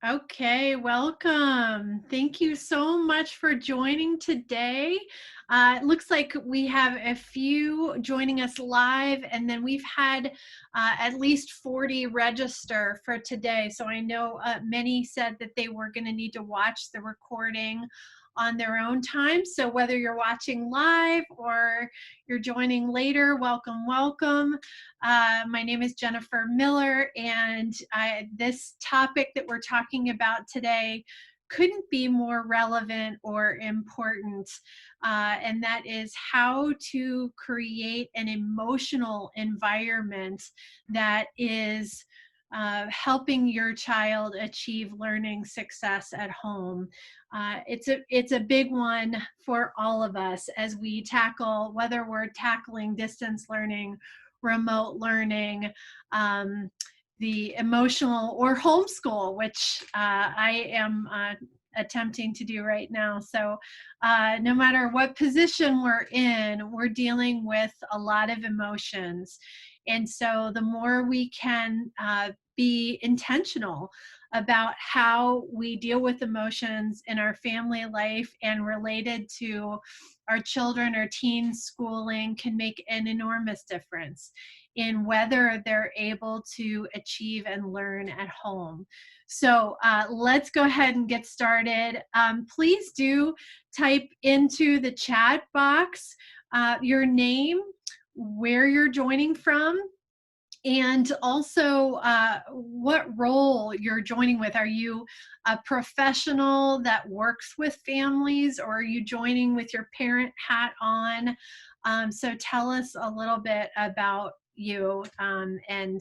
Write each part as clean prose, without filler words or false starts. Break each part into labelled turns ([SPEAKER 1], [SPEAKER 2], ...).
[SPEAKER 1] Okay, welcome. Thank you so much for joining today. It looks like we have a few joining us live, and then we've had at least 40 register for today. So I know many said that they were going to need to watch the recording on their own time. So whether you're watching live or you're joining later, welcome, welcome. My name is Jennifer Miller, and this topic that we're talking about today couldn't be more relevant or important, and that is how to create an emotional environment that is helping your child achieve learning success at home. It's a big one for all of us as we tackle, whether we're tackling distance learning, remote learning, the emotional, or homeschool, which I am attempting to do right now. So no matter what position we're in, we're dealing with a lot of emotions. And so the more we can be intentional about how we deal with emotions in our family life and related to our children or teens schooling can make an enormous difference in whether they're able to achieve and learn at home. So let's go ahead and get started. Please do type into the chat box your name, where you're joining from, and also what role you're joining with. Are you a professional that works with families, or are you joining with your parent hat on? So tell us a little bit about you, and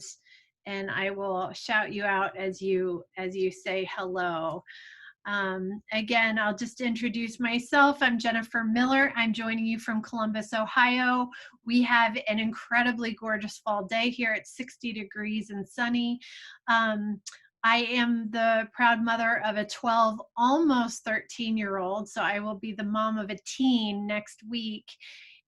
[SPEAKER 1] I will shout you out as you say hello. Again, I'll just introduce myself. I'm Jennifer Miller. I'm joining you from Columbus, Ohio. We have an incredibly gorgeous fall day here at 60 degrees and sunny. I am the proud mother of a 12, almost 13-year-old, so I will be the mom of a teen next week.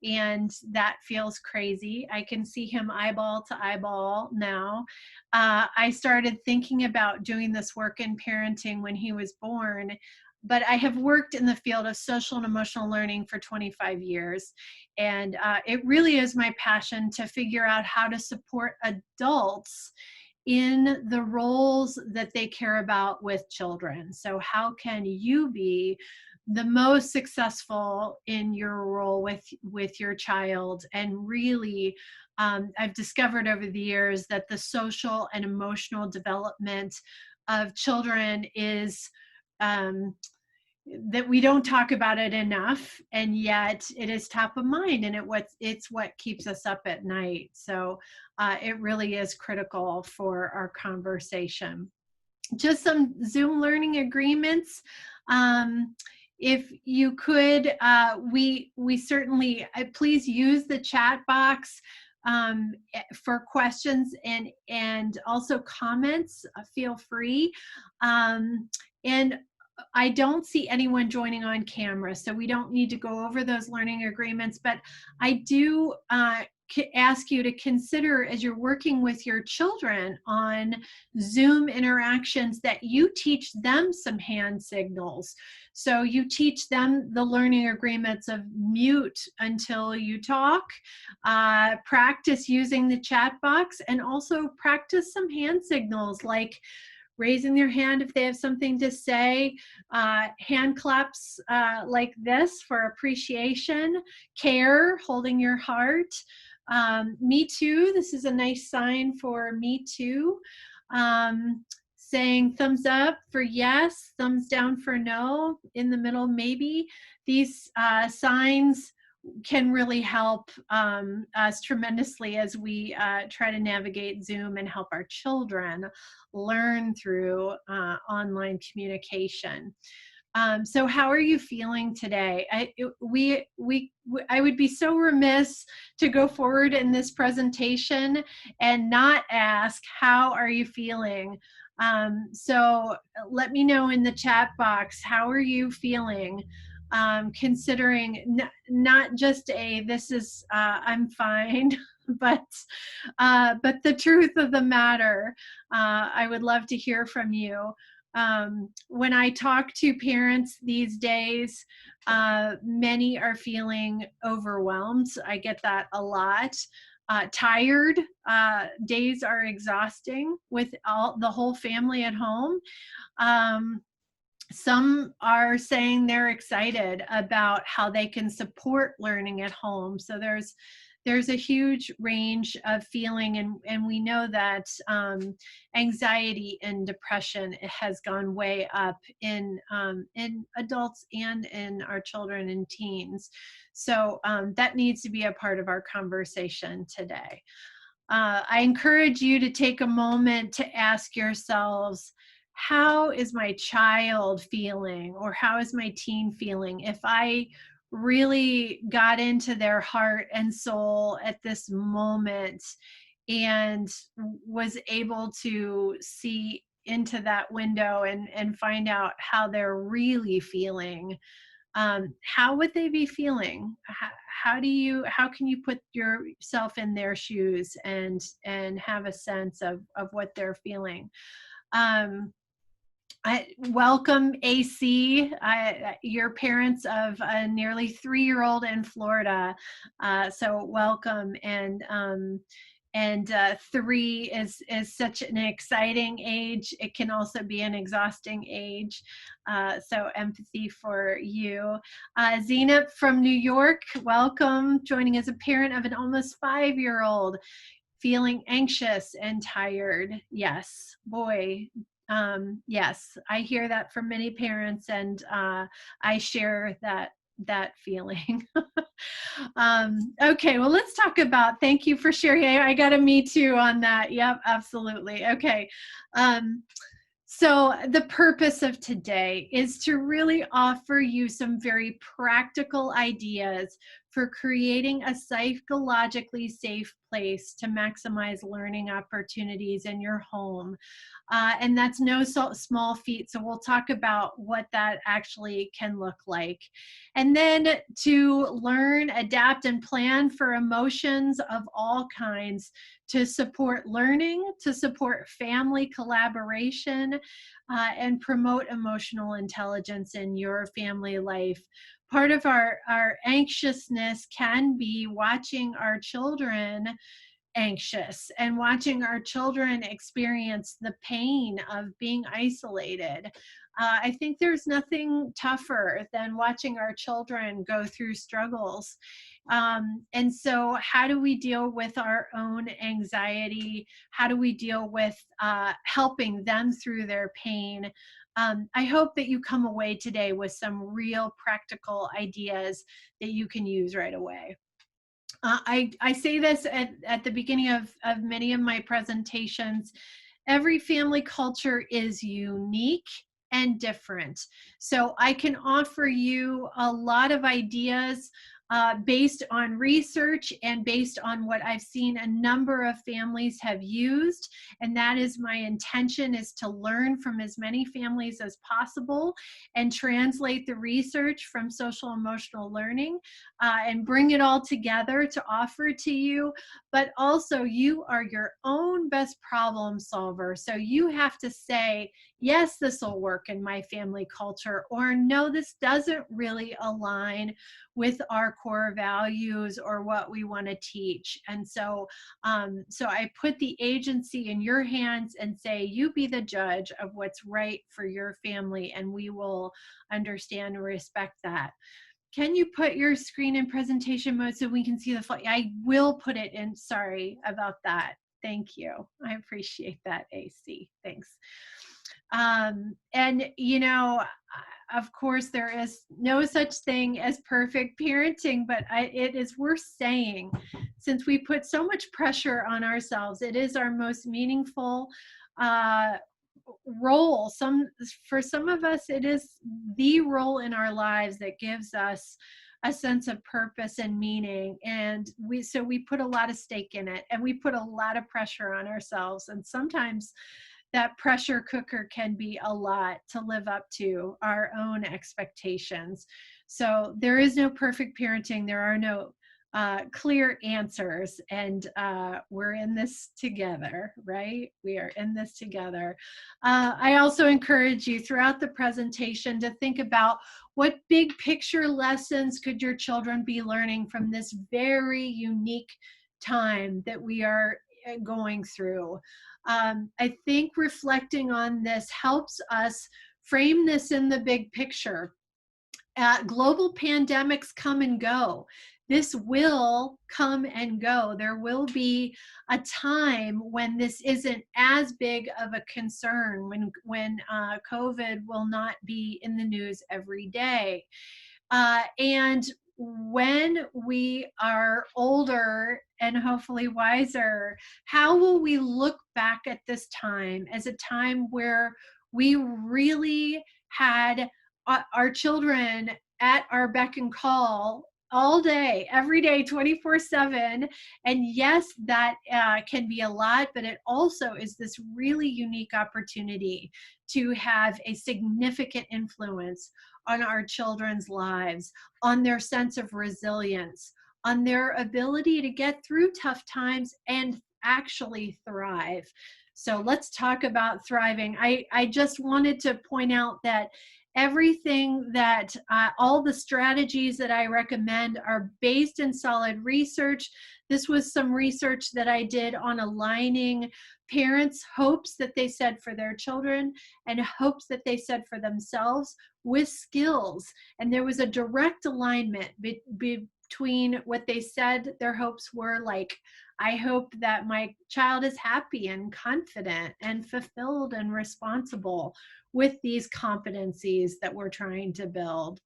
[SPEAKER 1] And that feels crazy. I can see him eyeball to eyeball now. I started thinking about doing this work in parenting when he was born, but I have worked in the field of social and emotional learning for 25 years. And it really is my passion to figure out how to support adults in the roles that they care about with children. So how can you be the most successful in your role with your child? And really, I've discovered over the years that the social and emotional development of children is that we don't talk about it enough, and yet it is top of mind, and it's what keeps us up at night. So it really is critical for our conversation. Just some Zoom learning agreements. If you could, we certainly, please use the chat box for questions and also comments. Feel free. And I don't see anyone joining on camera, so we don't need to go over those learning agreements, but I do ask you to consider, as you're working with your children on Zoom interactions, that you teach them some hand signals. So you teach them the learning agreements of mute until you talk, practice using the chat box, and also practice some hand signals like raising their hand if they have something to say, hand claps like this for appreciation, care, holding your heart. Me too, this is a nice sign for me too. Saying thumbs up for yes, thumbs down for no, in the middle maybe. These signs can really help us tremendously as we try to navigate Zoom and help our children learn through online communication. So how are you feeling today? I would be so remiss to go forward in this presentation and not ask, how are you feeling? So let me know in the chat box, how are you feeling? Considering not just this is, I'm fine, but the truth of the matter. I would love to hear from you. When I talk to parents these days, many are feeling overwhelmed. I get that a lot. Tired. Days are exhausting with the whole family at home. Um, some are saying they're excited about how they can support learning at home. So there's a huge range of feeling, and we know that anxiety and depression has gone way up in adults and in our children and teens. So that needs to be a part of our conversation today. I encourage you to take a moment to ask yourselves, how is my child feeling, or how is my teen feeling? If I really got into their heart and soul at this moment and was able to see into that window and find out how they're really feeling, how would they be feeling? How can you put yourself in their shoes and have a sense of what they're feeling? um, I welcome AC. Your parents of a nearly 3-year-old in Florida, so welcome. And 3 is such an exciting age. It can also be an exhausting age. So empathy for you. Zeynep from New York, welcome. Joining as a parent of an almost 5-year-old, feeling anxious and tired. Yes, boy. Yes, I hear that from many parents, and I share that feeling. Okay, well, let's talk about, thank you for sharing. I got a me too on that. Yep, absolutely. Okay. So the purpose of today is to really offer you some very practical ideas for creating a psychologically safe place to maximize learning opportunities in your home. And that's no small feat. So we'll talk about what that actually can look like. And then to learn, adapt, and plan for emotions of all kinds, to support learning, to support family collaboration, and promote emotional intelligence in your family life. Part of our anxiousness can be watching our children anxious and watching our children experience the pain of being isolated. I think there's nothing tougher than watching our children go through struggles. And so, how do we deal with our own anxiety? How do we deal with helping them through their pain? I hope that you come away today with some real practical ideas that you can use right away. I say this at the beginning of many of my presentations. Every family culture is unique and different. So I can offer you a lot of ideas based on research and based on what I've seen a number of families have used. And that is my intention, is to learn from as many families as possible and translate the research from social emotional learning and bring it all together to offer to you. But also, you are your own best problem solver. So you have to say, yes, this will work in my family culture, or no, this doesn't really align with our core values or what we want to teach. And so, so I put the agency in your hands and say, you be the judge of what's right for your family, and we will understand and respect that. Can you put your screen in presentation mode so we can see the flight? I will put it in. Sorry about that. Thank you. I appreciate that, AC. Thanks. And, you know, of course, there is no such thing as perfect parenting, but it is worth saying, since we put so much pressure on ourselves, it is our most meaningful role. For some of us, it is the role in our lives that gives us a sense of purpose and meaning. And we put a lot of stake in it, and we put a lot of pressure on ourselves. And sometimes that pressure cooker can be a lot to live up to our own expectations. So there is no perfect parenting. There are no clear answers, and we're in this together, right? We are in this together. I also encourage you throughout the presentation to think about what big picture lessons could your children be learning from this very unique time that we are going through. I think reflecting on this helps us frame this in the big picture. Global pandemics come and go. This will come and go. There will be a time when this isn't as big of a concern, when COVID will not be in the news every day. And when we are older and hopefully wiser, how will we look back at this time as a time where we really had our children at our beck and call all day, every day, 24/7? And yes, that can be a lot, but it also is this really unique opportunity to have a significant influence on our children's lives, on their sense of resilience, on their ability to get through tough times and actually thrive. So let's talk about thriving. I just wanted to point out that everything that all the strategies that I recommend are based in solid research. This was some research that I did on aligning parents' hopes that they set for their children and hopes that they set for themselves with skills. And there was a direct alignment between what they said their hopes were, like, I hope that my child is happy and confident and fulfilled and responsible with these competencies that we're trying to build.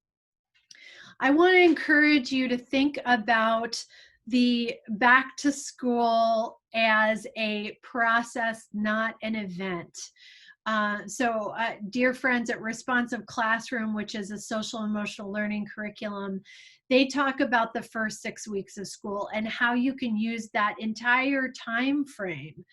[SPEAKER 1] I want to encourage you to think about the back to school as a process, not an event. Dear friends at Responsive Classroom, which is a social emotional learning curriculum, they talk about the first 6 weeks of school and how you can use that entire time frame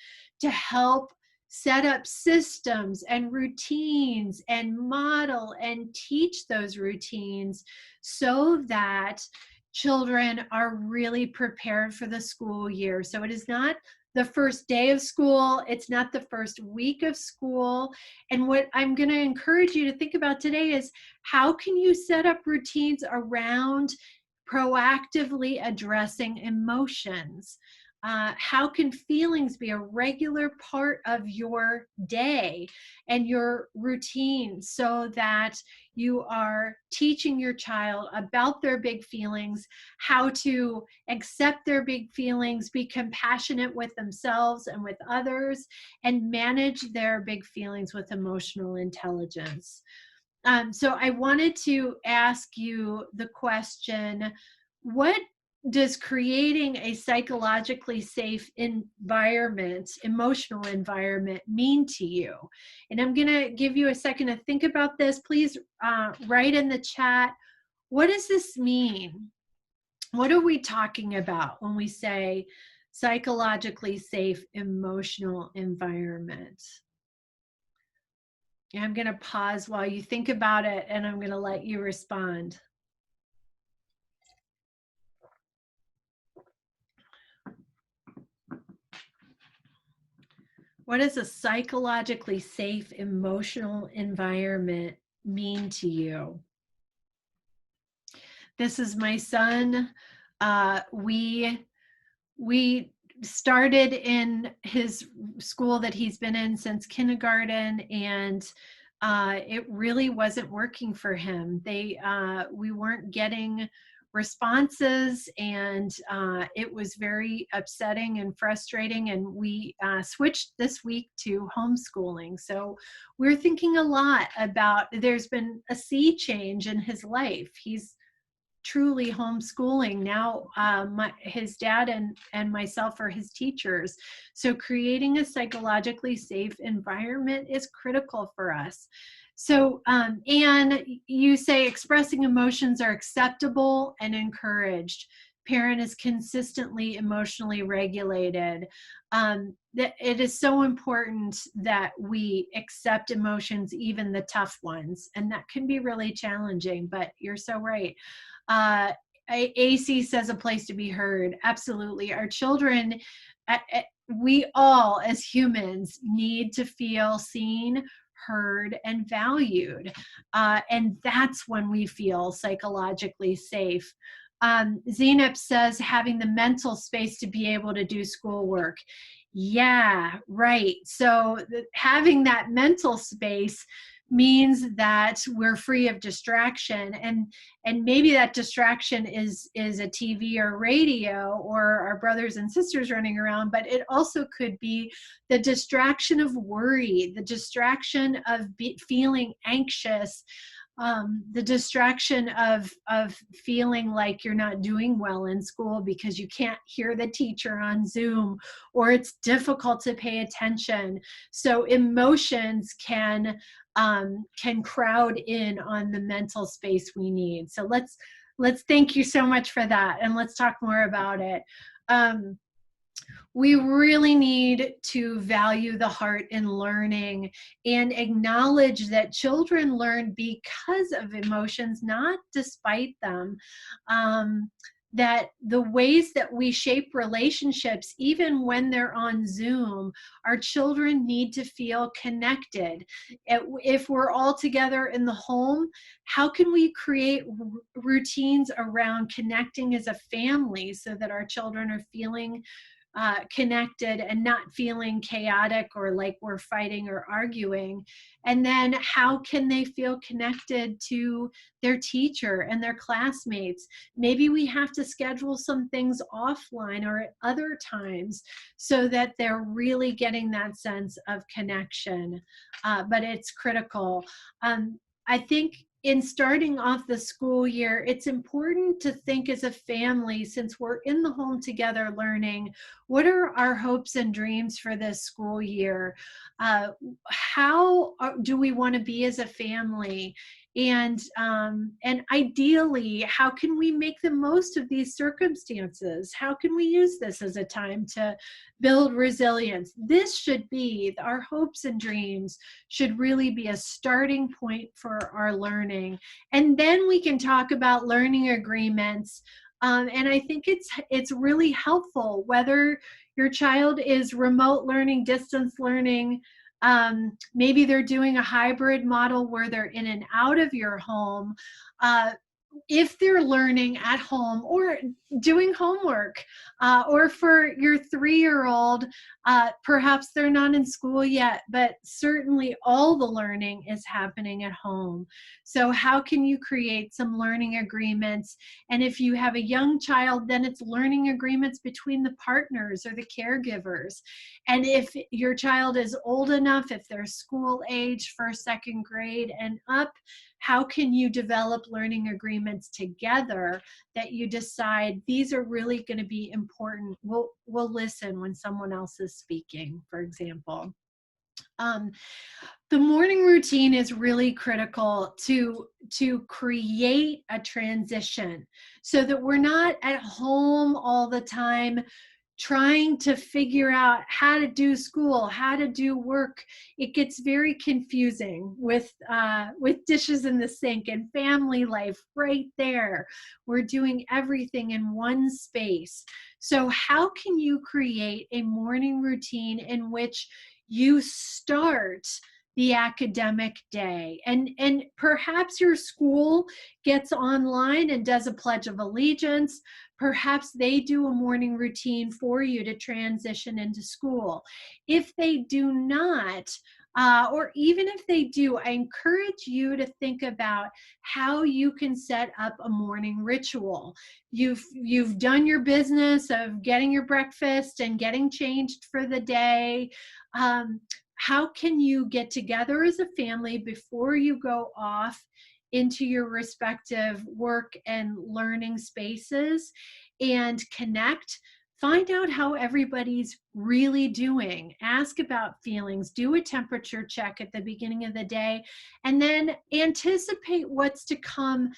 [SPEAKER 1] to help set up systems and routines and model and teach those routines so that children are really prepared for the school year. So it is not the first day of school, it's not the first week of school. And what I'm going to encourage you to think about today is, how can you set up routines around proactively addressing emotions? How can feelings be a regular part of your day and your routine so that you are teaching your child about their big feelings, how to accept their big feelings, be compassionate with themselves and with others, and manage their big feelings with emotional intelligence? So I wanted to ask you the question, what does creating a psychologically safe environment, emotional environment, mean to you? And I'm going to give you a second to think about this. Please write in the chat, what does this mean? What are we talking about when we say psychologically safe emotional environment? I'm going to pause while you think about it, and I'm going to let you respond. What does a psychologically safe emotional environment mean to you? This is my son. We started in his school that he's been in since kindergarten, and it really wasn't working for him. We weren't getting responses, and it was very upsetting and frustrating, and we switched this week to homeschooling. So we're thinking a lot about, there's been a sea change in his life. He's truly homeschooling now. His dad and myself are his teachers. So creating a psychologically safe environment is critical for us. So, and you say expressing emotions are acceptable and encouraged. Parent is consistently emotionally regulated. That it is so important that we accept emotions, even the tough ones, and that can be really challenging, but you're so right. AC says a place to be heard. Absolutely. Our children, we all as humans need to feel seen, heard, and valued. And that's when we feel psychologically safe. Zeynep says having the mental space to be able to do schoolwork. Yeah, right. So having that mental space means that we're free of distraction, and maybe that distraction is a TV or radio or our brothers and sisters running around, but it also could be the distraction of worry, the distraction of feeling anxious, the distraction of feeling like you're not doing well in school because you can't hear the teacher on Zoom, or it's difficult to pay attention. So emotions can crowd in on the mental space we need. So let's thank you so much for that, and let's talk more about it. We really need to value the heart in learning and acknowledge that children learn because of emotions, not despite them. That the ways that we shape relationships, even when they're on Zoom, our children need to feel connected. If we're all together in the home, how can we create routines around connecting as a family so that our children are feeling connected and not feeling chaotic or like we're fighting or arguing? And then how can they feel connected to their teacher and their classmates? Maybe we have to schedule some things offline or at other times so that they're really getting that sense of connection. But it's critical. I think in starting off the school year, it's important to think as a family, since we're in the home together learning, what are our hopes and dreams for this school year? How do we want to be as a family? And ideally, how can we make the most of these circumstances? How can we use this as a time to build resilience? This should be our hopes and dreams, should really be a starting point for our learning. And then we can talk about learning agreements. And I think it's really helpful, whether your child is remote learning, distance learning, maybe they're doing a hybrid model where they're in and out of your home. If they're learning at home or doing homework, or for your 3-year-old, perhaps they're not in school yet, but certainly all the learning is happening at home. So how can you create some learning agreements? And if you have a young child, then it's learning agreements between the partners or the caregivers. And if your child is old enough, if they're school age, first, second grade and up, how can you develop learning agreements together that you decide these are really going to be important? We'll listen when someone else is speaking, for example. The morning routine is really critical to create a transition so that we're not at home all the time trying to figure out how to do school, how to do work. It gets very confusing with dishes in the sink and family life right there. We're doing everything in one space. So how can you create a morning routine in which you start the academic day, and perhaps your school gets online and does a Pledge of Allegiance? Perhaps they do a morning routine for you to transition into school. If they do not, or even if they do, I encourage you to think about how you can set up a morning ritual. You've done your business of getting your breakfast and getting changed for the day. How can you get together as a family before you go off into your respective work and learning spaces and connect? Find out how everybody's really doing. Ask about feelings. Do a temperature check at the beginning of the day, and then anticipate what's to come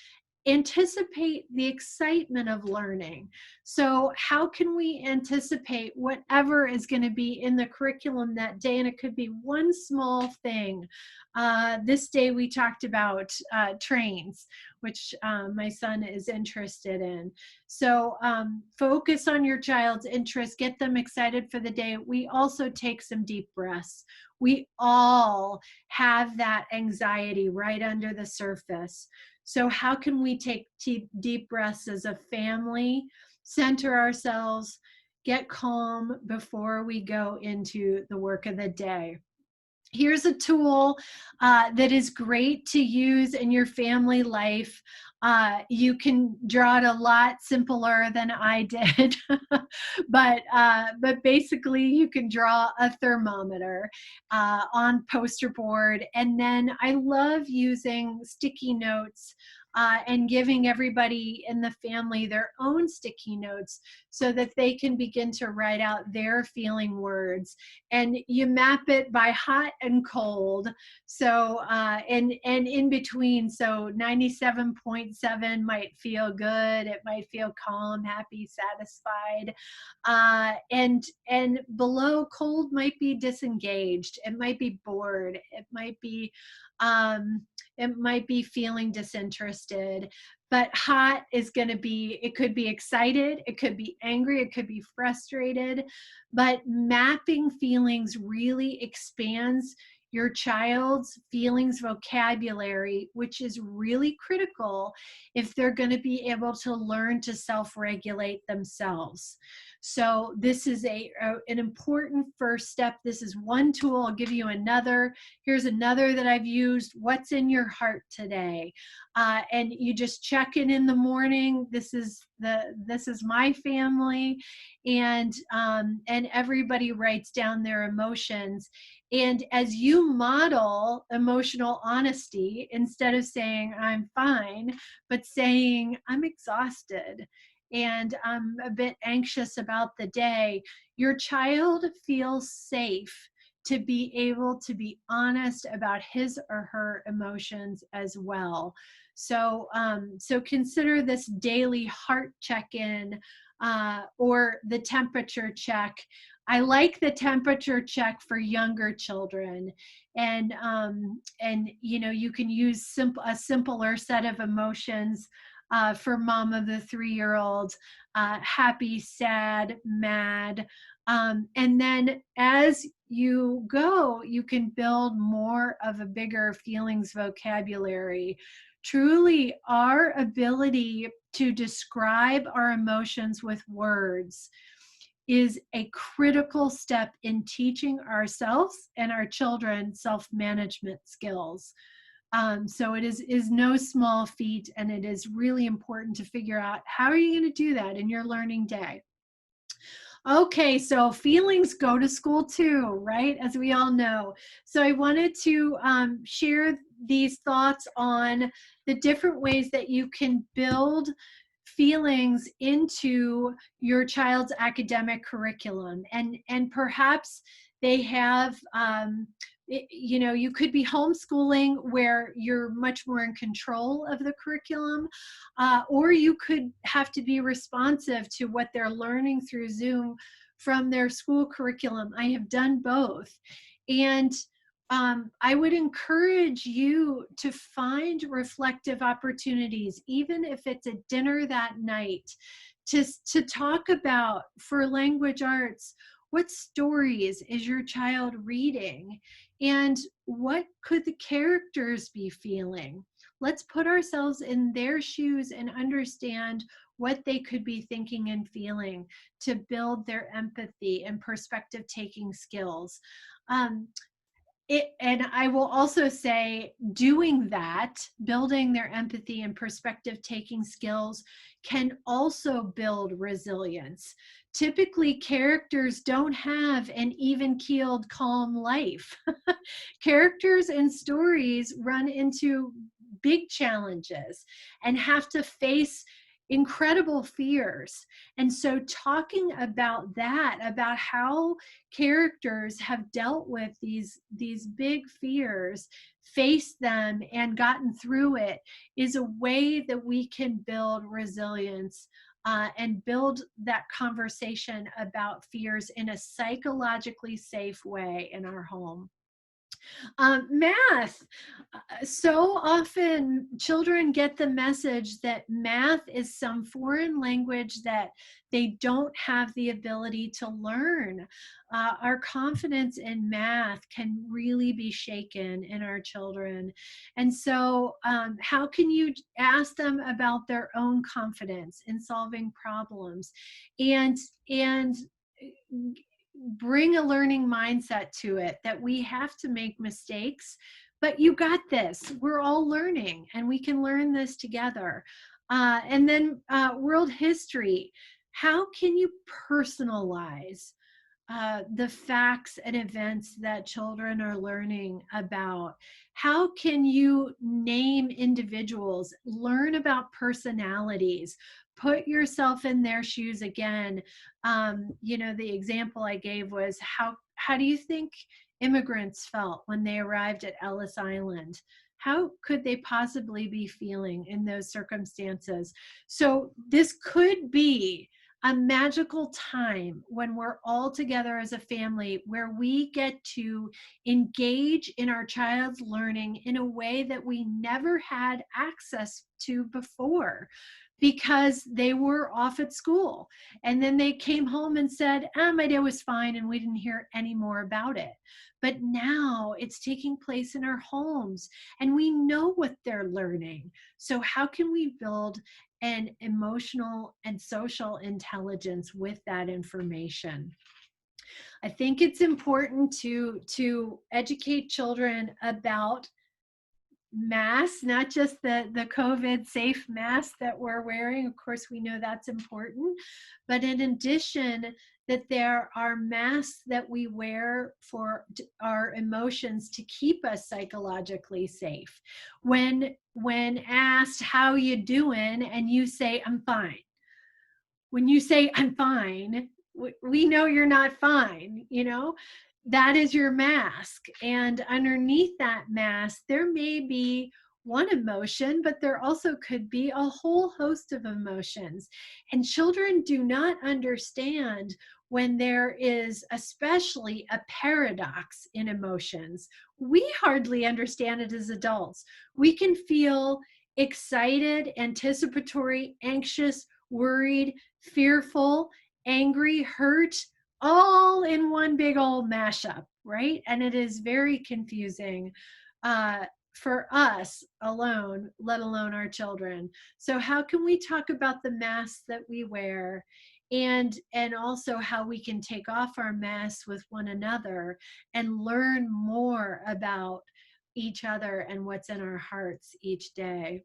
[SPEAKER 1] anticipate the excitement of learning. So, how can we anticipate whatever is going to be in the curriculum that day? And it could be one small thing. This day we talked about trains, which my son is interested in. So, focus on your child's interest, get them excited for the day. We also take some deep breaths. We all have that anxiety right under the surface. So, how can we take deep breaths as a family, center ourselves, get calm before we go into the work of the day? Here's a tool that is great to use in your family life. You can draw it a lot simpler than I did, but basically you can draw a thermometer on poster board, and then I love using sticky notes. And giving everybody in the family their own sticky notes so that they can begin to write out their feeling words, and you map it by hot and cold. So and in between, so 97.7 might feel good, it might feel calm, happy, satisfied, and below cold might be disengaged, it might be bored, um it might be feeling disinterested. But hot is going to be, it could be excited, it could be angry, it could be frustrated. But mapping feelings really expands your child's feelings vocabulary, which is really critical if they're going to be able to learn to self-regulate themselves. So this is an important first step. This is one tool. I'll give you another. Here's another that I've used. What's in your heart today? And you just check in the morning. This is my family, and everybody writes down their emotions. And as you model emotional honesty, instead of saying I'm fine, but saying I'm exhausted and I'm a bit anxious about the day, your child feels safe to be able to be honest about his or her emotions as well. So, so consider this daily heart check-in, or the temperature check. I like the temperature check for younger children, and you know, you can use a simpler set of emotions for mom of the 3-year-old: happy, sad, mad. And then as you go, you can build more of a bigger feelings vocabulary. Truly, our ability to describe our emotions with words is a critical step in teaching ourselves and our children self-management skills. So it is no small feat, and it is really important to figure out how are you going to do that in your learning day. Okay, so feelings go to school too, right? As we all know. So I wanted to share these thoughts on the different ways that you can build feelings into your child's academic curriculum, and perhaps they have you know, you could be homeschooling where you're much more in control of the curriculum, or you could have to be responsive to what they're learning through Zoom from their school curriculum. I have done both. And I would encourage you to find reflective opportunities, even if it's a dinner that night, to talk about, for language arts, what stories is your child reading, and what could the characters be feeling? Let's put ourselves in their shoes and understand what they could be thinking and feeling to build their empathy and perspective taking skills. Um, and I will also say, doing that, building their empathy and perspective taking skills, can also build resilience. Typically, characters don't have an even keeled, calm life. Characters in stories run into big challenges and have to face incredible fears. And so talking about that, about how characters have dealt with these big fears, faced them and gotten through it, is a way that we can build resilience, and build that conversation about fears in a psychologically safe way in our home. Math. So often children get the message that math is some foreign language that they don't have the ability to learn. Our confidence in math can really be shaken in our children. And so, how can you ask them about their own confidence in solving problems, and bring a learning mindset to it, that we have to make mistakes, but you got this. We're all learning and we can learn this together. And then world history. How can you personalize the facts and events that children are learning about? How can you name individuals, learn about personalities, put yourself in their shoes again? The example I gave was, how do you think immigrants felt when they arrived at Ellis Island? How could they possibly be feeling in those circumstances? So this could be a magical time when we're all together as a family, where we get to engage in our child's learning in a way that we never had access to before, because they were off at school and then they came home and said, my day was fine, and we didn't hear any more about it. But now it's taking place in our homes and we know what they're learning. So how can we build and emotional and social intelligence with that information? I think it's important to educate children about masks, not just the COVID safe mask that we're wearing. Of course, we know that's important, but in addition, that there are masks that we wear for our emotions to keep us psychologically safe. When asked, how you doing, and you say, I'm fine. When you say, I'm fine, we know you're not fine, that is your mask. And underneath that mask, there may be one emotion, but there also could be a whole host of emotions. And children do not understand when there is especially a paradox in emotions. We hardly understand it as adults. We can feel excited, anticipatory, anxious, worried, fearful, angry, hurt, all in one big old mashup, right? And it is very confusing for us alone, let alone our children. So how can we talk about the masks that we wear, and also how we can take off our masks with one another and learn more about each other and what's in our hearts each day?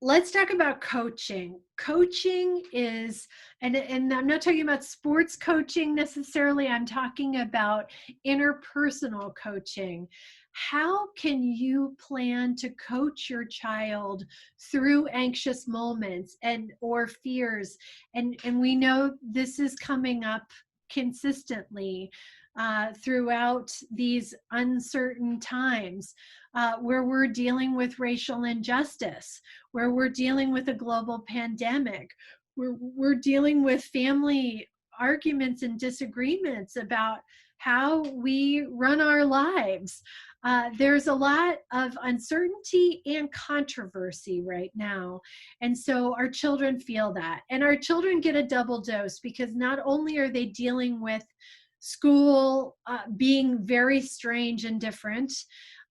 [SPEAKER 1] Let's talk about coaching. Coaching is, and I'm not talking about sports coaching necessarily, I'm talking about interpersonal coaching. How can you plan to coach your child through anxious moments or fears? And we know this is coming up consistently throughout these uncertain times, where we're dealing with racial injustice, where we're dealing with a global pandemic, we're dealing with family arguments and disagreements about how we run our lives. There's a lot of uncertainty and controversy right now. And so our children feel that. And our children get a double dose, because not only are they dealing with school being very strange and different,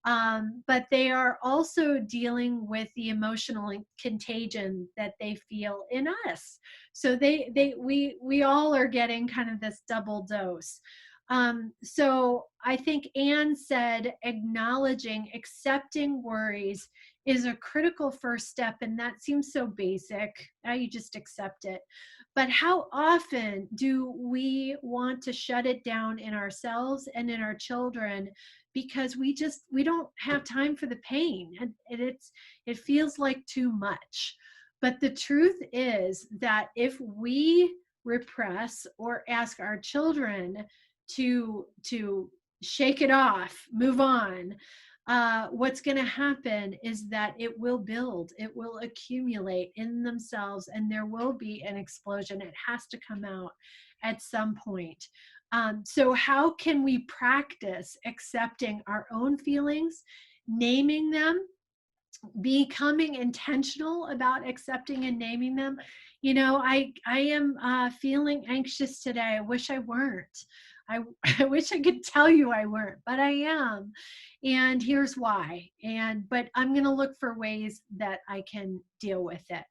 [SPEAKER 1] but they are also dealing with the emotional contagion that they feel in us. So we all are getting kind of this double dose. So I think Anne said acknowledging, accepting worries is a critical first step, and that seems so basic. Now you just accept it. But how often do we want to shut it down in ourselves and in our children, because we don't have time for the pain, and it feels like too much. But the truth is that if we repress or ask our children to shake it off, move on, what's going to happen is that it will build, it will accumulate in themselves, and there will be an explosion. It has to come out at some point. So how can we practice accepting our own feelings, naming them, becoming intentional about accepting and naming them? You know, I am feeling anxious today. I wish I weren't. I, I wish I could tell you I weren't, but I am. And here's why. But I'm going to look for ways that I can deal with it.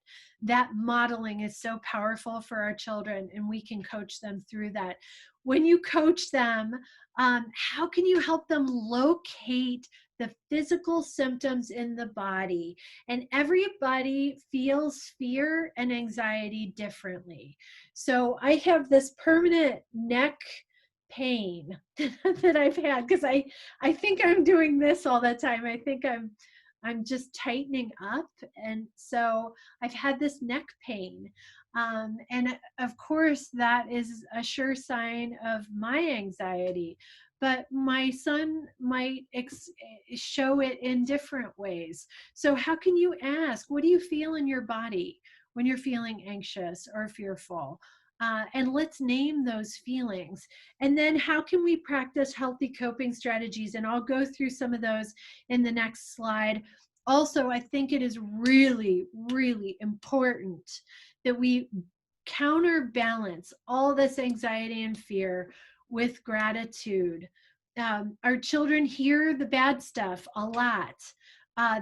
[SPEAKER 1] That modeling is so powerful for our children, and we can coach them through that. When you coach them, how can you help them locate the physical symptoms in the body? And everybody feels fear and anxiety differently. So I have this permanent neck pain that I've had because I think I'm doing this all the time. I think I'm just tightening up, and so I've had this neck pain. And of course, that is a sure sign of my anxiety. But my son might show it in different ways. So, how can you ask, what do you feel in your body when you're feeling anxious or fearful? And let's name those feelings. And then, how can we practice healthy coping strategies? And I'll go through some of those in the next slide. Also, I think it is really, really important that we counterbalance all this anxiety and fear with gratitude. Our children hear the bad stuff a lot,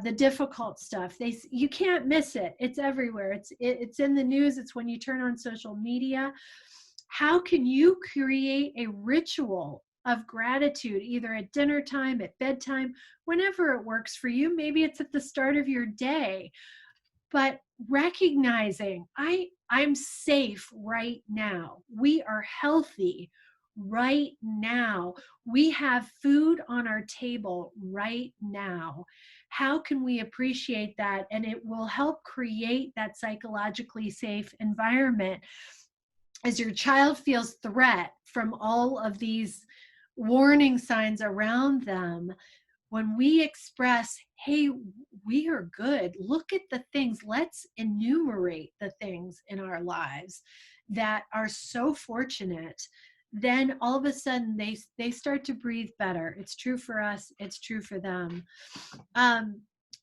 [SPEAKER 1] the difficult stuff. You can't miss it. It's everywhere. It's in the news. It's when you turn on social media. How can you create a ritual of gratitude, either at dinner time, at bedtime, whenever it works for you? Maybe it's at the start of your day, but recognizing I'm safe right now. We are healthy right now. We have food on our table right now. How can we appreciate that? And it will help create that psychologically safe environment. As your child feels threat from all of these warning signs around them, when we express, hey, we are good, look at the things, let's enumerate the things in our lives that are so fortunate, then all of a sudden they start to breathe better. It's true for us, it's true for them.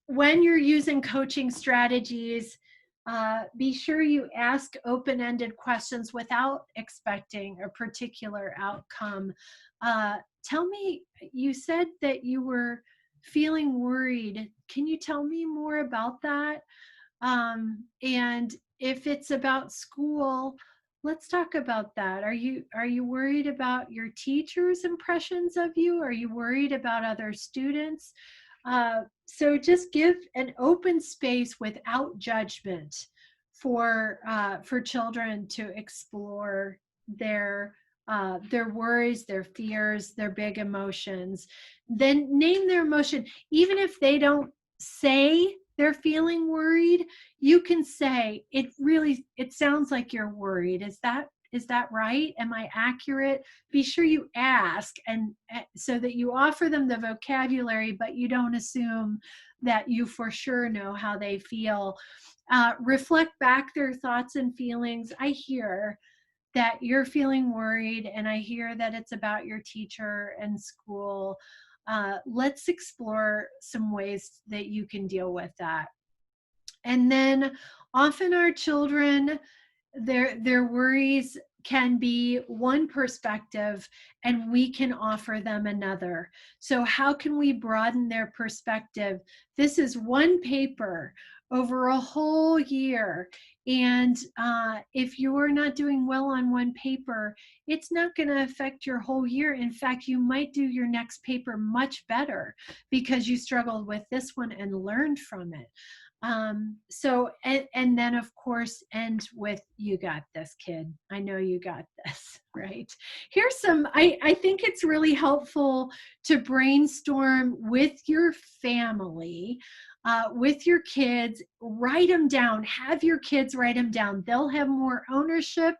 [SPEAKER 1] When you're using coaching strategies, be sure you ask open-ended questions without expecting a particular outcome. Tell me, you said that you were feeling worried. Can you tell me more about that? And if it's about school, let's talk about that. Are you worried about your teachers' impressions of you? Are you worried about other students? So just give an open space without judgment for children to explore their worries, their fears, their big emotions. Then name their emotion. Even if they don't say they're feeling worried, you can say, it sounds like you're worried. Is that right? Am I accurate? Be sure you ask, and so that you offer them the vocabulary, but you don't assume that you for sure know how they feel. Reflect back their thoughts and feelings. I hear that you're feeling worried, and I hear that it's about your teacher and school. Let's explore some ways that you can deal with that. And then often our children, their worries can be one perspective, and we can offer them another. So how can we broaden their perspective? This is one paper over a whole year, and if you're not doing well on one paper, it's not going to affect your whole year. In fact, you might do your next paper much better because you struggled with this one and learned from it. And then of course end with, you got this, kid. I know you got this. Right. Here's some, I think it's really helpful to brainstorm with your family, with your kids. Write them down. Have your kids write them down. They'll have more ownership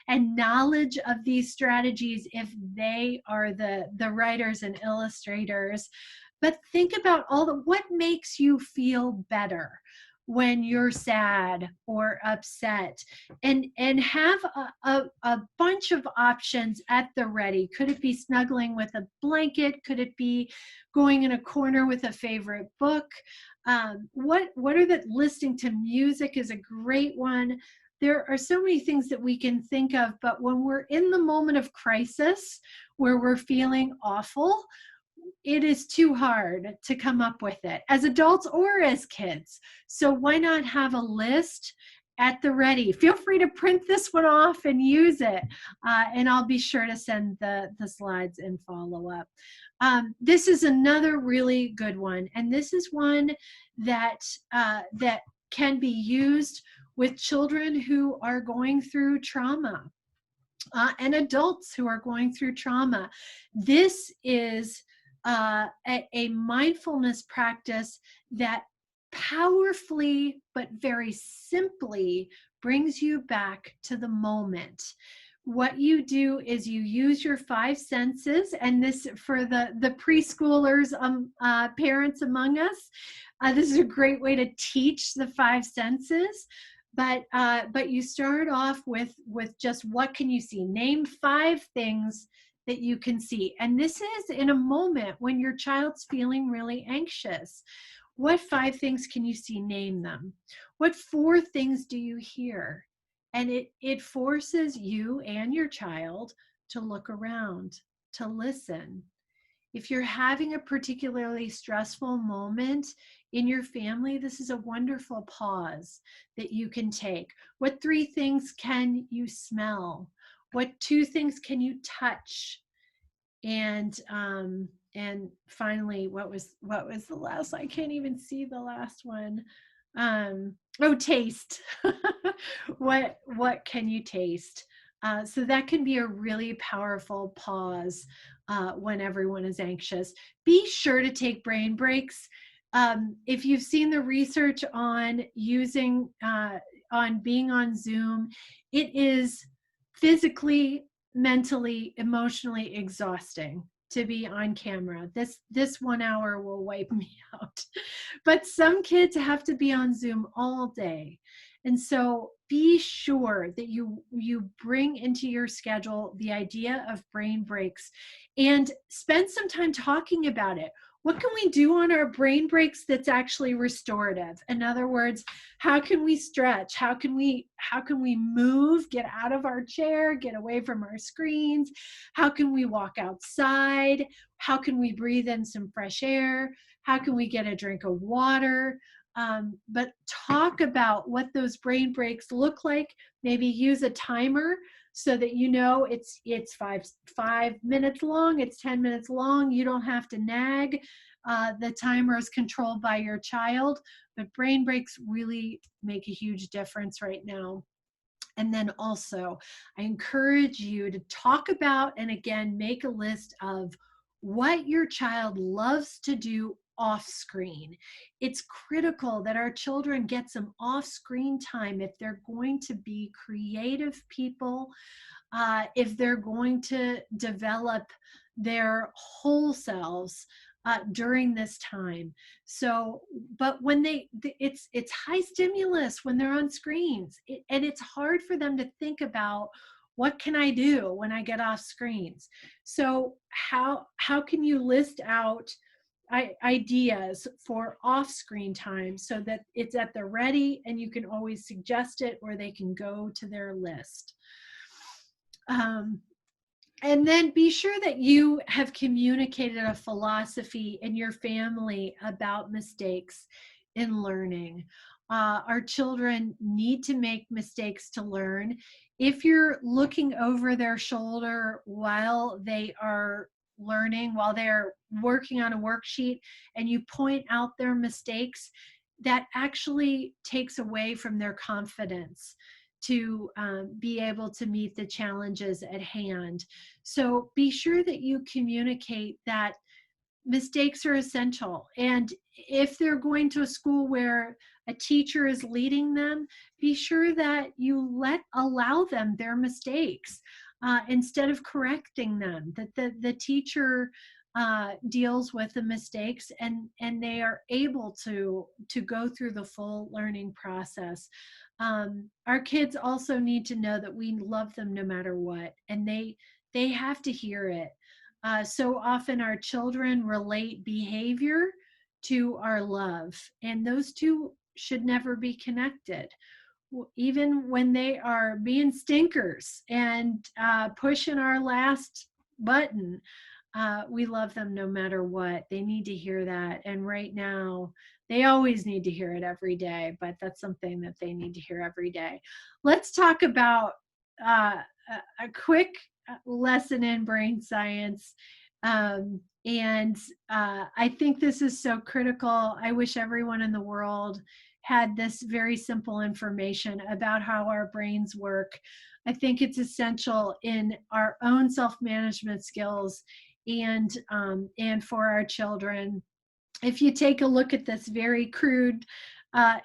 [SPEAKER 1] and knowledge of these strategies if they are the writers and illustrators. But think about what makes you feel better when you're sad or upset, and have a bunch of options at the ready. Could it be snuggling with a blanket? Could it be going in a corner with a favorite book? What are the listening to music is a great one. There are so many things that we can think of, but when we're in the moment of crisis where we're feeling awful, it is too hard to come up with it as adults or as kids. So why not have a list at the ready? Feel free to print this one off and use it. And I'll be sure to send the slides and follow up. This is another really good one. And this is one that, that can be used with children who are going through trauma, and adults who are going through trauma. This is a mindfulness practice that powerfully but very simply brings you back to the moment. What you do is you use your five senses, and this for the preschoolers, parents among us, this is a great way to teach the five senses. But you start off with just, what can you see? Name five things that you can see. And this is in a moment when your child's feeling really anxious. What five things can you see? Name them. What four things do you hear? And it forces you and your child to look around, to listen. If you're having a particularly stressful moment in your family, this is a wonderful pause that you can take. What three things can you smell? What two things can you touch? And finally, what was the last? I can't even see the last one. Oh, taste. What can you taste? So that can be a really powerful pause when everyone is anxious. Be sure to take brain breaks. If you've seen the research on using on being on Zoom, it is physically, mentally, emotionally exhausting to be on camera. This 1 hour will wipe me out. But some kids have to be on Zoom all day. And so be sure that you bring into your schedule the idea of brain breaks, and spend some time talking about it. What can we do on our brain breaks that's actually restorative? In other words, how can we stretch? How can we move, get out of our chair, get away from our screens? How can we walk outside? How can we breathe in some fresh air? How can we get a drink of water? But talk about what those brain breaks look like. Maybe use a timer so that you know it's 5 minutes long, it's 10 minutes long. You don't have to nag. The timer is controlled by your child, but brain breaks really make a huge difference right now. And then also, I encourage you to talk about, and again, make a list of what your child loves to do off screen. It's critical that our children get some off screen time if they're going to be creative people, if they're going to develop their whole selves during this time. So, but when it's high stimulus when they're on screens, and it's hard for them to think about, what can I do when I get off screens? So how can you list out ideas for off-screen time so that it's at the ready and you can always suggest it, or they can go to their list. And then be sure that you have communicated a philosophy in your family about mistakes in learning. Our children need to make mistakes to learn. If you're looking over their shoulder while they are learning, while they're working on a worksheet, and you point out their mistakes, that actually takes away from their confidence to be able to meet the challenges at hand. So be sure that you communicate that mistakes are essential. And if they're going to a school where a teacher is leading them, be sure that you allow them their mistakes instead of correcting them, that the teacher deals with the mistakes, and they are able to go through the full learning process. Our kids also need to know that we love them no matter what, and they have to hear it. So often our children relate behavior to our love, and those two should never be connected. Even when they are being stinkers and pushing our last button, we love them no matter what. They need to hear that. And right now, they always need to hear it every day, but that's something that they need to hear every day. Let's talk about uh, a quick lesson in brain science. And I think this is so critical. I wish everyone in the world had this very simple information about how our brains work. I think it's essential in our own self-management skills and for our children. If you take a look at this very crude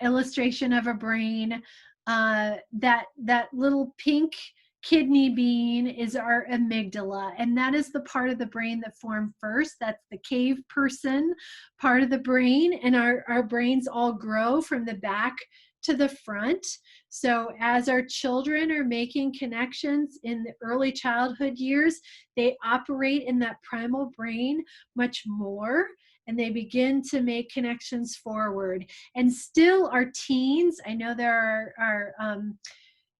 [SPEAKER 1] illustration of a brain, that little pink kidney bean is our amygdala, and that is the part of the brain that formed first. That's the cave person part of the brain, and our brains all grow from the back to the front. So as our children are making connections in the early childhood years, they operate in that primal brain much more, and they begin to make connections forward. And still our teens, I know there are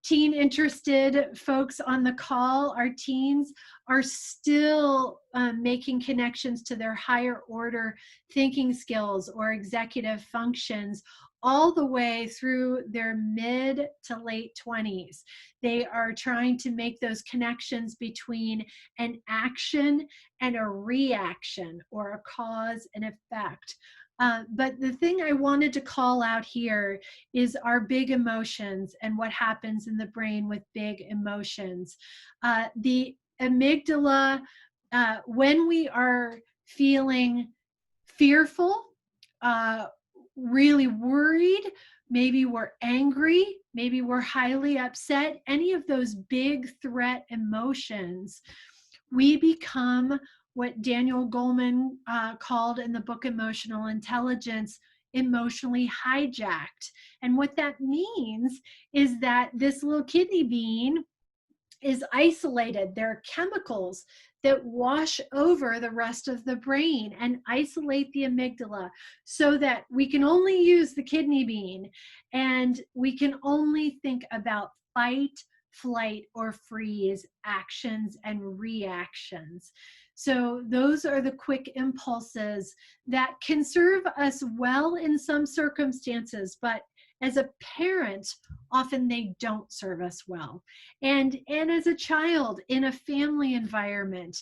[SPEAKER 1] teen interested folks on the call, our teens are still making connections to their higher order thinking skills or executive functions all the way through their mid to late 20s. They are trying to make those connections between an action and a reaction, or a cause and effect. But the thing I wanted to call out here is our big emotions and what happens in the brain with big emotions. The amygdala, when we are feeling fearful, uh, really worried, maybe we're angry, maybe we're highly upset, any of those big threat emotions, we become what Daniel Goleman called in the book Emotional Intelligence, emotionally hijacked. And what that means is that this little kidney bean is isolated. There are chemicals that wash over the rest of the brain and isolate the amygdala, so that we can only use the kidney bean, and we can only think about fight, flight, or freeze actions and reactions. So those are the quick impulses that can serve us well in some circumstances, but as a parent, often they don't serve us well. And as a child in a family environment,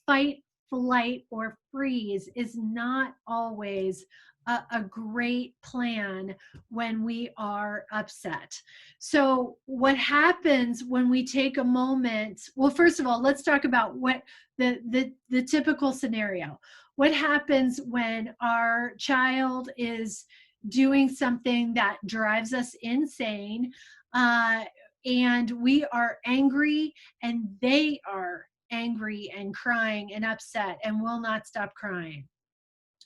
[SPEAKER 1] fight, flight, or freeze is not always a great plan when we are upset. So what happens when we take a moment? Well, first of all, let's talk about what the typical scenario. What happens when our child is doing something that drives us insane, and we are angry, and they are angry and crying and upset and will not stop crying?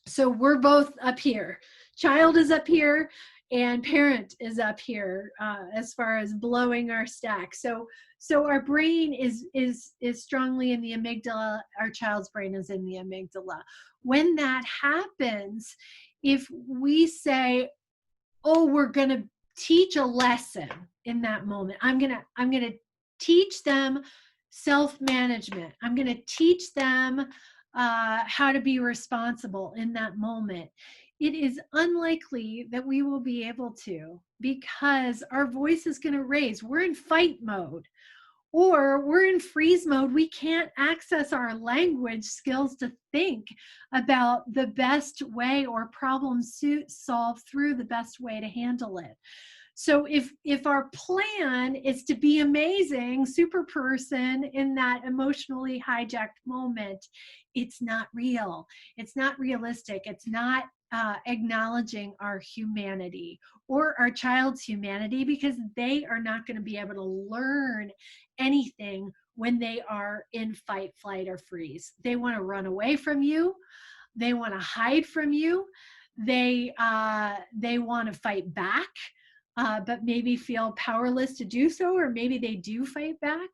[SPEAKER 1] So we're both up here. Child is up here and parent is up here, as far as blowing our stack. So our brain is strongly in the amygdala. Our child's brain is in the amygdala. When that happens, if we say, oh, we're going to teach a lesson in that moment, I'm going to teach them self-management, I'm going to teach them how to be responsible in that moment, it is unlikely that we will be able to, because our voice is going to raise. We're in fight mode, or we're in freeze mode. We can't access our language skills to think about the best way, or problem solve through the best way to handle it. So if our plan is to be amazing super person in that emotionally hijacked moment, it's not real. It's not realistic. It's not acknowledging our humanity or our child's humanity, because they are not going to be able to learn anything when they are in fight, flight, or freeze. They want to run away from you. They want to hide from you. They want to fight back, but maybe feel powerless to do so, or maybe they do fight back.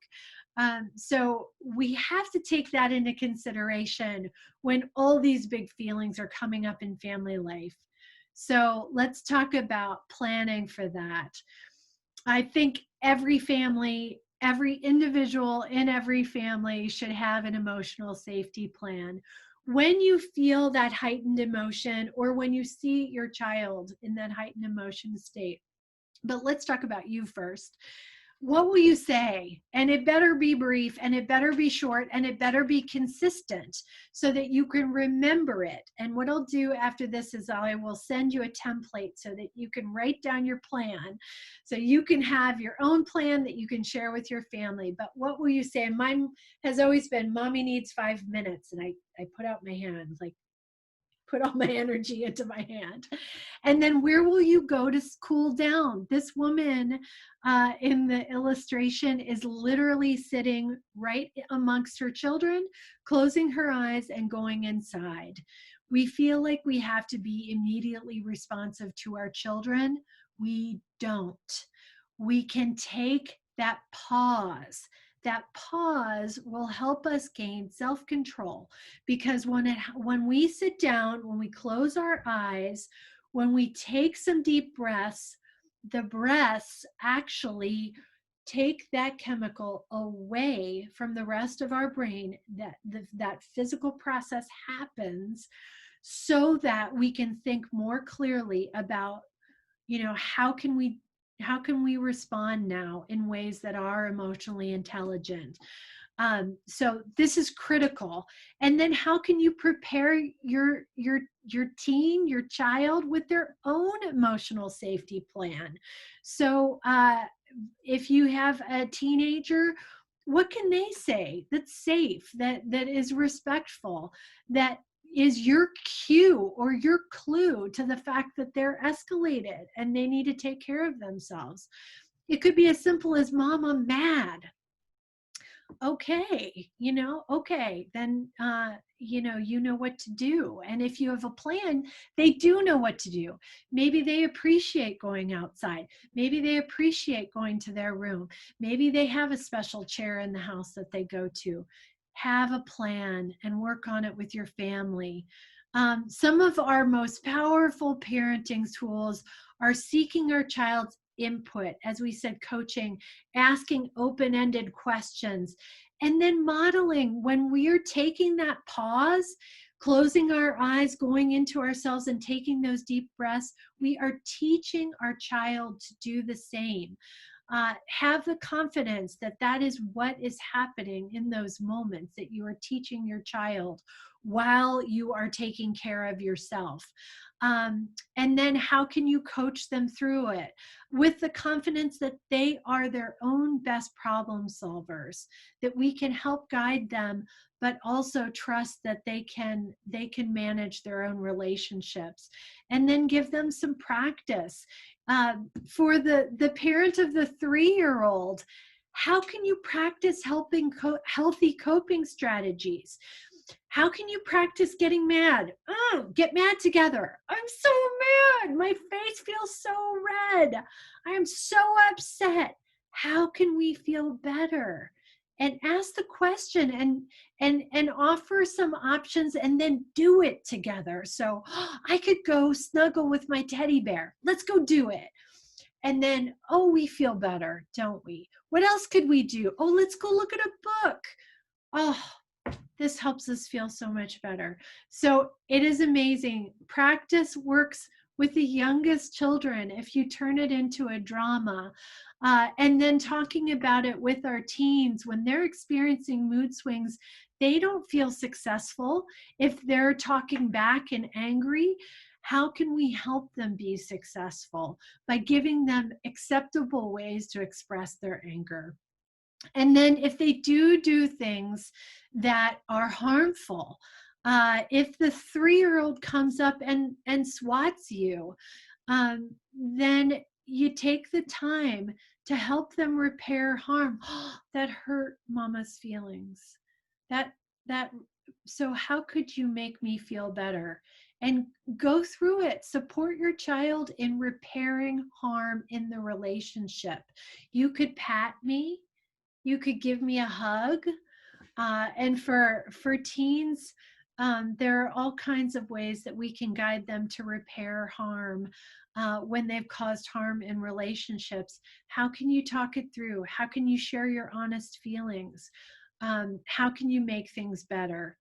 [SPEAKER 1] So we have to take that into consideration when all these big feelings are coming up in family life. So let's talk about planning for that. I think every family, every individual in every family should have an emotional safety plan. When you feel that heightened emotion, or when you see your child in that heightened emotion state, but let's talk about you first. What will you say? And it better be brief, and it better be short, and it better be consistent so that you can remember it. And what I'll do after this is I will send you a template so that you can write down your plan, so you can have your own plan that you can share with your family. But what will you say? And mine has always been, Mommy needs 5 minutes. And I put out my hand, like, put all my energy into my hand. And then where will you go to cool down? This woman in the illustration is literally sitting right amongst her children, closing her eyes and going inside. We feel like we have to be immediately responsive to our children. We don't. We can take that pause. That pause will help us gain self-control, because when we sit down, when we close our eyes, when we take some deep breaths, the breaths actually take that chemical away from the rest of our brain. That physical process happens so that we can think more clearly about, how can we respond now in ways that are emotionally intelligent. So this is critical. And then how can you prepare your teen, your child, with their own emotional safety plan? So if you have a teenager, what can they say that's safe, that is respectful, that is your cue or your clue to the fact that they're escalated and they need to take care of themselves? It could be as simple as, Mom, I'm mad. Okay, okay, then you know what to do. And if you have a plan, they do know what to do. Maybe they appreciate going outside. Maybe they appreciate going to their room. Maybe they have a special chair in the house that they go to. Have a plan and work on it with your family. Some of our most powerful parenting tools are seeking our child's input, as we said, coaching, asking open-ended questions, and then modeling. When we are taking that pause, closing our eyes, going into ourselves and taking those deep breaths, we are teaching our child to do the same. Have the confidence that that is what is happening in those moments, that you are teaching your child while you are taking care of yourself. And then how can you coach them through it with the confidence that they are their own best problem solvers, that we can help guide them, but also trust that they can manage their own relationships. And then give them some practice. For the parent of the 3-year-old, how can you practice healthy coping strategies? How can you practice getting mad? Get mad together. I'm so mad. My face feels so red. I am so upset. How can we feel better? And ask the question, and offer some options, and then do it together. So I could go snuggle with my teddy bear. Let's go do it. And then, oh, we feel better, don't we? What else could we do? Oh, let's go look at a book. Oh, this helps us feel so much better. So it is amazing. Practice works with the youngest children if you turn it into a drama. And then talking about it with our teens when they're experiencing mood swings, they don't feel successful if they're talking back and angry. How can we help them be successful by giving them acceptable ways to express their anger? And then if they do things that are harmful, if the 3-year-old comes up and swats you, then you take the time to help them repair harm. That hurt mama's feelings. That that so how could you make me feel better? And go through it. Support your child in repairing harm in the relationship. You could pat me, you could give me a hug. And for teens, there are all kinds of ways that we can guide them to repair harm when they've caused harm in relationships. How can you talk it through? How can you share your honest feelings? How can you make things better?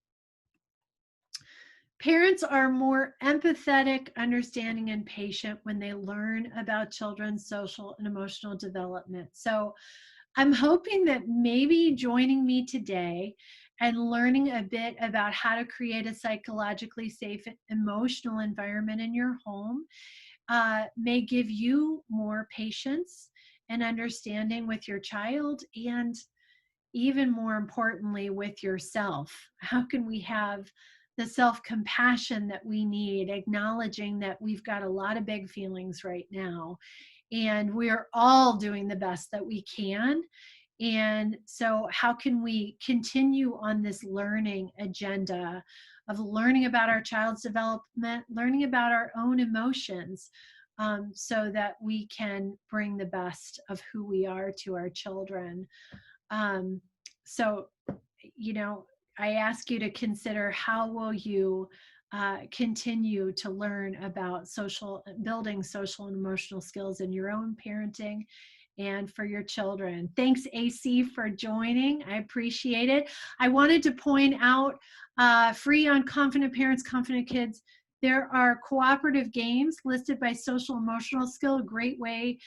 [SPEAKER 1] Parents are more empathetic, understanding, and patient when they learn about children's social and emotional development. So I'm hoping that maybe joining me today and learning a bit about how to create a psychologically safe emotional environment in your home may give you more patience and understanding with your child, and even more importantly, with yourself. How can we have the self compassion that we need, acknowledging that we've got a lot of big feelings right now, and we're all doing the best that we can. And so, how can we continue on this learning agenda of learning about our child's development, learning about our own emotions, so that we can bring the best of who we are to our children? Um, so, you know, I ask you to consider, how will you continue to learn about building social and emotional skills in your own parenting and for your children. Thanks, AC, for joining. I appreciate it. I wanted to point out, free on Confident Parents, Confident Kids, there are cooperative games listed by social emotional skill, a great way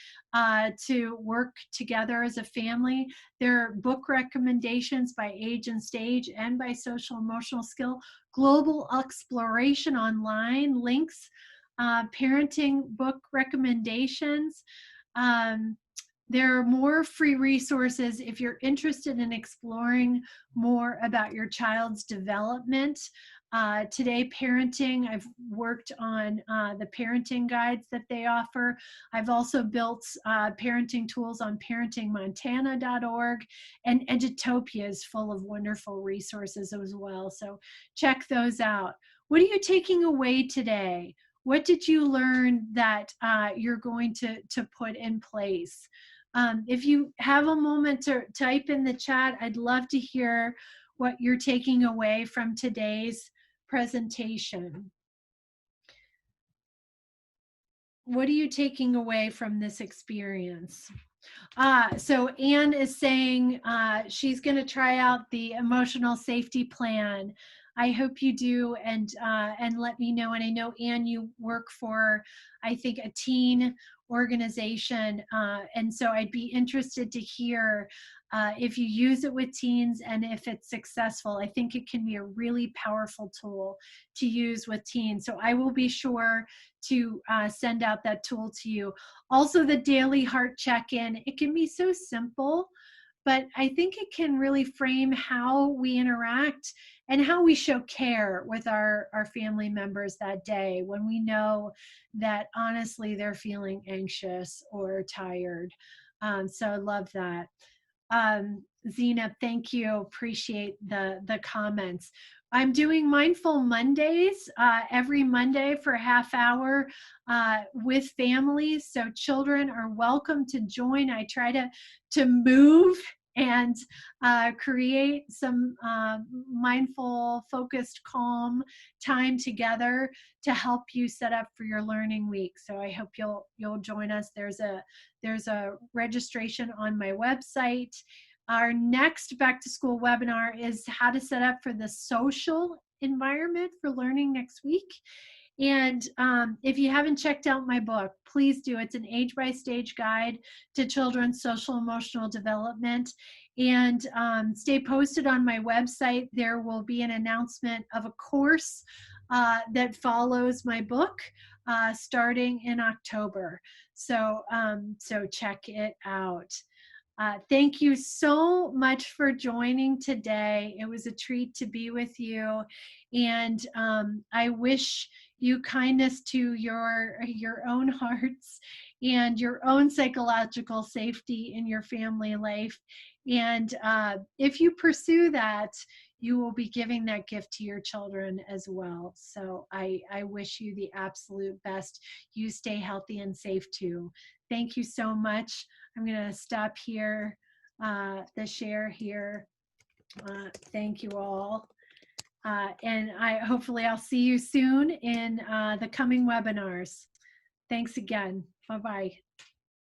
[SPEAKER 1] to work together as a family. There are book recommendations by age and stage and by social emotional skill, global exploration online, links, parenting book recommendations. Um, there are more free resources if you're interested in exploring more about your child's development. Today Parenting, I've worked on the parenting guides that they offer. I've also built parenting tools on parentingmontana.org, and Edutopia is full of wonderful resources as well. So check those out. What are you taking away today? What did you learn that you're going to put in place? If you have a moment to type in the chat, I'd love to hear what you're taking away from today's presentation. What are you taking away from this experience? So Anne is saying she's going to try out the emotional safety plan. I hope you do, and let me know. And I know, Anne, you work for, I think, a teen organization, and so I'd be interested to hear if you use it with teens and if it's successful. I think it can be a really powerful tool to use with teens. So I will be sure to send out that tool to you. Also, the daily heart check-in. It can be so simple, but I think it can really frame how we interact and how we show care with our family members that day when we know that honestly they're feeling anxious or tired. So I love that. Zena, thank you. Appreciate the comments. I'm doing Mindful Mondays every Monday for a half hour with families. So children are welcome to join. I try to move and create some mindful, focused, calm time together to help you set up for your learning week. So I hope you'll join us. There's a registration on my website. Our next back to school webinar is how to set up for the social environment for learning next week. And if you haven't checked out my book, please do. It's an age-by-stage guide to children's social emotional development. And stay posted on my website. There will be an announcement of a course that follows my book starting in October. So check it out. Thank you so much for joining today. It was a treat to be with you, and I wish you kindness to your own hearts and your own psychological safety in your family life. And if you pursue that, you will be giving that gift to your children as well. So I wish you the absolute best. You stay healthy and safe too. Thank you so much. I'm going to stop here, the share here. Thank you all. And hopefully I'll see you soon in the coming webinars. Thanks again. Bye-bye.